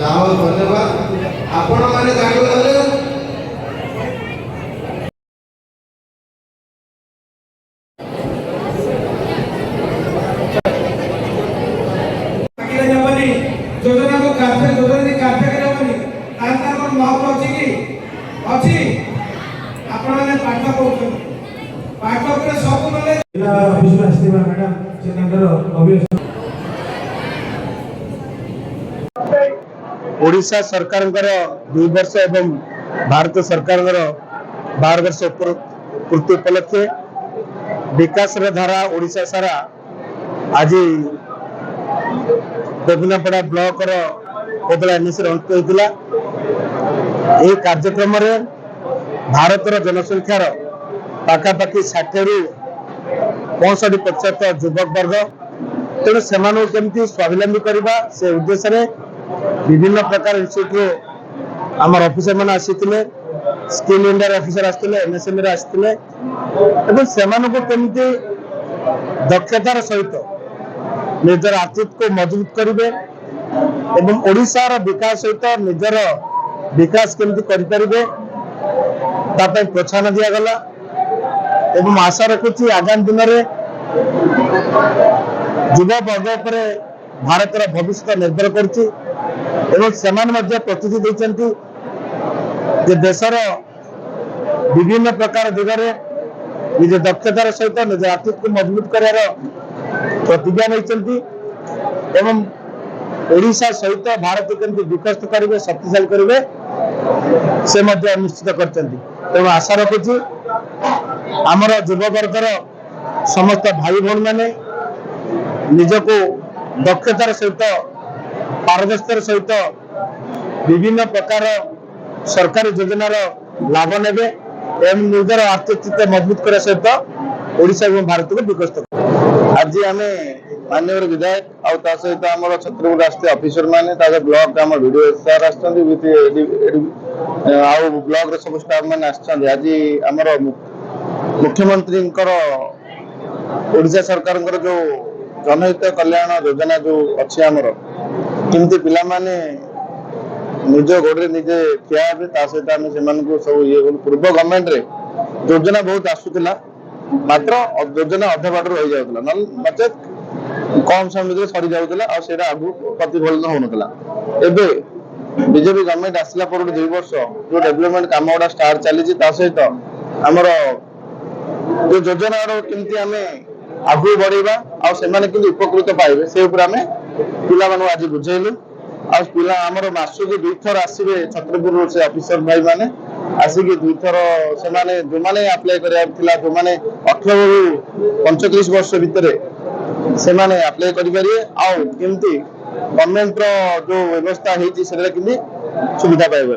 धन्यवाद आपण माने जागले योजना को कार्य योजना कार्यक्रम महत्व अच्छी कि अच्छी आपण माने पाठ पढुछन पाठ पर सब माने जिला ऑफिस में आस्थिबा मैडम से नगर अभियंता ओडिशा सरकार 2 वर्ष एवं भारत सरकार 12 वर्ष पूर्ति उपलक्षे विकास धारा ओडिशा सारा आज बेगुनापड़ा ब्लॉक कोदला एनएसी अनुष्ठित होता। यह कार्यक्रम भारत जनसंख्यार पाखापाखि 60 रु 65% युवक वर्ग तेणु से केमती स्वावलंबी करने से उद्देश्य विभिन्न प्रकार इंस्टीट्यूट आम ऑफिसर मैंने आसीते स्किल इंडिया ऑफिसर आसते एमएसएमई आसते केमती दक्षतार सहित निजर आर्थिक को मजबूत करेंगे एवं ओडिशार विकास सहित निजर विकास केमती करेंगे प्रोत्साहन दिगला एवं आशा रखुची आगामी दिन में युवा वर्ग पर भारत भविष्य निर्भर करछि एवं सेमाने प्रतिनिधि देइछन्ति जे देशर विभिन्न प्रकार दिगरे निज दक्षतार सहित निज आर्थिक को मजबूत करार प्रतिज्ञा नहीं एवं ओडिशा सहित भारत केमती विकसित करेंगे शक्तिशाली करेंगे से निश्चित कर आशा रखुची आमर युववर्गर समस्त भाई भौणी मैंने निजको दक्षतार सहित पारदर्शितार सहित विभिन्न प्रकार सरकारी योजनार लाभ ने एवं निजर आर्थिक स्थिति मजबूत करने सहित ओडिशा और भारत को विकसित आज आम माननीय विधायक आ सहित आम छत्रपुर राष्ट्रीय ऑफिसर मैंने ब्लॉक आम वीडियो सार ब्लॉक सब स्टाफ मैंने आज आमर मुख्यमंत्री ओडिशा सरकार जो जनहित कल्याण योजना जो अच्छी आमर किमती पिला माने निज गोड़े निजे ठिया सहित आम से सब ये पूर्व गवर्नमेंट रे योजना बहुत आसूला मात्र योजना अध बाट रही जाऊला नचेत कम समय सरी जाऊला आगु प्रतिफलित होना एवं बीजेपी गवर्नमेंट आसला पर 2 वर्ष जो डेवलपमेंट काम गुड़ा स्टार्ट चली सहित आमर जो योजना केमती आम आगु बढ़ेगा आने उपकृत पाइबे से पिला आज बुझेलु पिला आमर मासक 2 थर आसवे छत्रपुर से ऑफिसर भाई माने आसिक 2 थर से जो मैंने अप्लाई कर जो मैंने 18 रु 35 वर्ष भितर से अप्लाई करेंगे आमती गवर्नमेंट जो व्यवस्था होती सुविधा पाइबे।